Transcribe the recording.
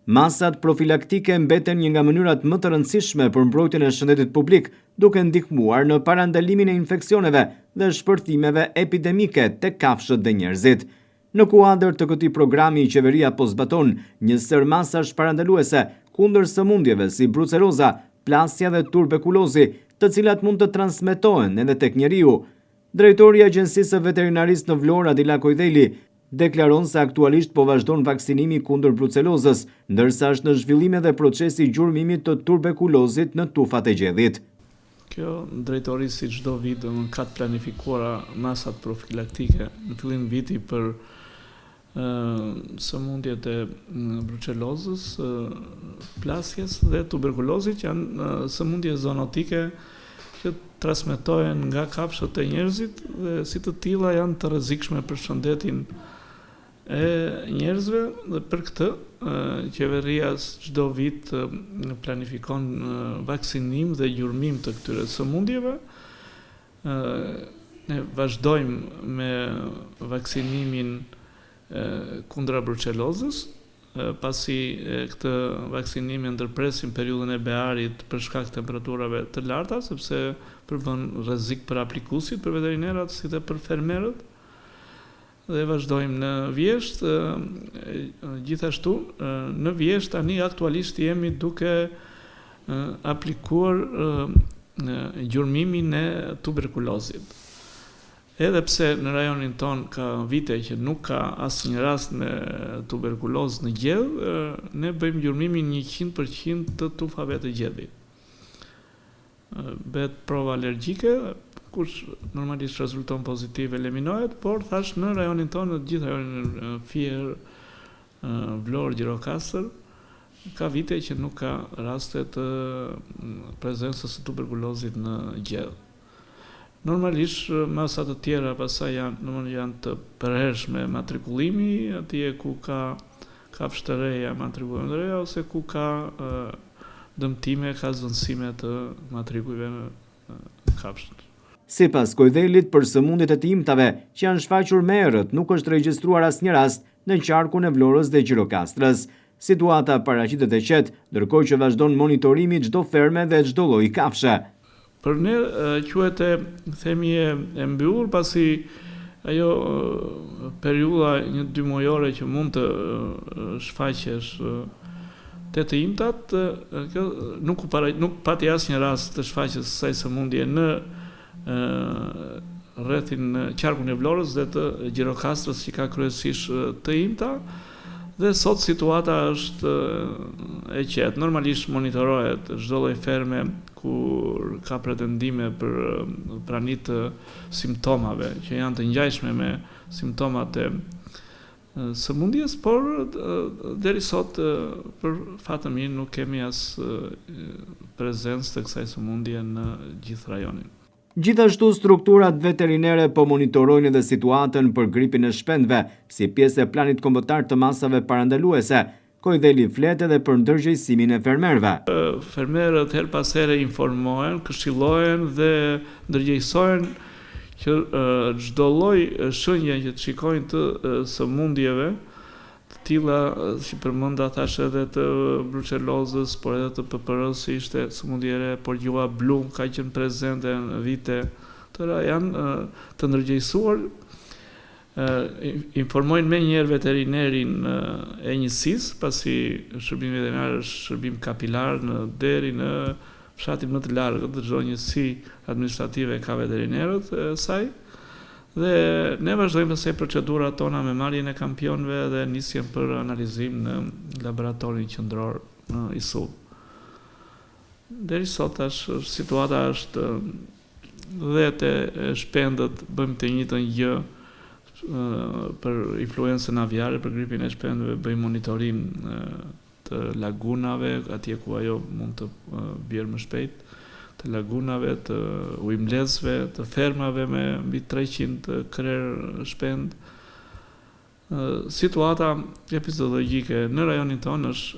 Masat profilaktike mbeten një nga mënyrat më të rëndësishme për mbrojtjen e shëndetit publik, duke ndihmuar në parandalimin e infeksioneve dhe shpërthimeve epidemike tek kafshët dhe njerëzit. Në kuadër të këtij programi, qeveria po zbaton një sër masash parandaluese kundër sëmundjeve si bruceloza, plasja dhe tuberkulozi, të cilat mund të transmetohen edhe tek njeriu. Drejtori i Agjencisë Veterinarisë në Vlorë, Adila Kojdeli, deklaron se aktualisht po vazhdon vaksinimi kundër brucelozës, ndërsa është në zhvillim edhe procesi i gjurmimit të tuberkulozit në tufat e gjedhit. Kjo drejtori si çdo vit ka të planifikuara masat profilaktike në fillim viti për sëmundjet e brucelozës, plasjes dhe tuberkulozit, që janë sëmundje zoonotike që transmetohen nga kafshët e njerëzit dhe si të tilla janë të rrezikshme për shëndetin e njerëzve, dhe për këtë qeveria çdo vit planifikon vaksinim dhe gjurmim të këtyre sëmundjeve. Ne vazhdojmë me vaksinimin kundra brucelozës, pasi këtë vaksinim e ndërpresim periudhën e bearit për shkak të temperaturave të larta, sepse përbën rrezik për aplikuesit, për veterinerat si dhe për fermerët. Dhe vazhdojmë në Vjesht. Gjithashtu, në Vjesht tani aktualisht jemi duke aplikuar gjurmimin e tuberkulozit. Edhe pse në rajonin ton ka vite që nuk ka asnjë rast me tuberkulozë në gjedh, ne bëjmë gjurmimin 100% të tufave të gjedhit. Bëhet prova alergjike, kush normalisht rezulton pozitiv eliminohet, por thash në rajonin tonë, në gjithë rajonin Fier, Vlorë, Gjirokastër, ka vite që nuk ka raste të prezencës së tuberkulozit në gjedh. Normalisht masat të tjera pastaj janë të përhershme matrikullimi, atje ku ka kafshë të reja, matrikullime të reja, ose ku ka dëmtime, ka zënësime të matrikujve në kafshët. Sipas Kojdelit, për sëmundjet e të imtave që janë shfaqur më herët, nuk është regjistruar asnjë rast në qarkun e Vlorës dhe Gjirokastrës. Situata paraqitet e qetë, ndërkohë që vazhdon monitorimi çdo ferme dhe çdo lloj kafshë. Për ne quhet themi e mbyllur, pasi ajo periudha 1-2 mujore që mund të shfaqesh të imtat, nuk pati asnjë rast të shfaqjes së kësaj sëmundje në rrethin qarkun e Vlorës dhe të Gjirokastrës, që ka kryesisht të imta. Dhe sot situata është e qetë. Normalisht monitorohet çdo lloj ferme kur ka pretendime për prani të simptomave që janë të ngjashme me simptomat e sëmundjes, por deri sot për fat të mirë nuk kemi as prezencë të kësaj sëmundje në gjithë rajonin. Gjithashtu, strukturat veterinare po monitorojnë edhe situatën për gripin e shpendëve, si pjesë e planit kombëtar të masave parandaluese. Kojdeli flet edhe për ndërgjegjësimin e fermerëve. Fermerët her pas here informohen, këshillohen dhe ndërgjegjësohen që çdo lloj shenja që të shikojnë të sëmundjeve, të tilla që përmenda thash edhe të brucelozës, por edhe të PPR-s, ishte sëmundje e re, por gjuha blu ka qenë prezente në vite tëra, janë të ndërgjegjësuar. Informojnë me njëherë veterinerin e njësisë, pasi shërbimi veterinar është shërbim kapilar deri në fshatin më të largët, dhe çdo njësi administrative ka veterinerët e saj. Dhe ne vazhdojmë pastaj procedurat tona me marrjen e kampionëve dhe nisjen për analizim në laboratorin qendror në ISU. Deri sot situata është dhe te shpendët bëjmë të njëjtën gjë. Për influencën aviare, për gripin e shpendëve bëjmë monitorim të lagunave, atje ku ajo mund të bjerë më shpejt, të lagunave, të ujëmlezëve, të fermave me mbi 300 krerë shpend. Situata epidemiologjike në rajonin tonë është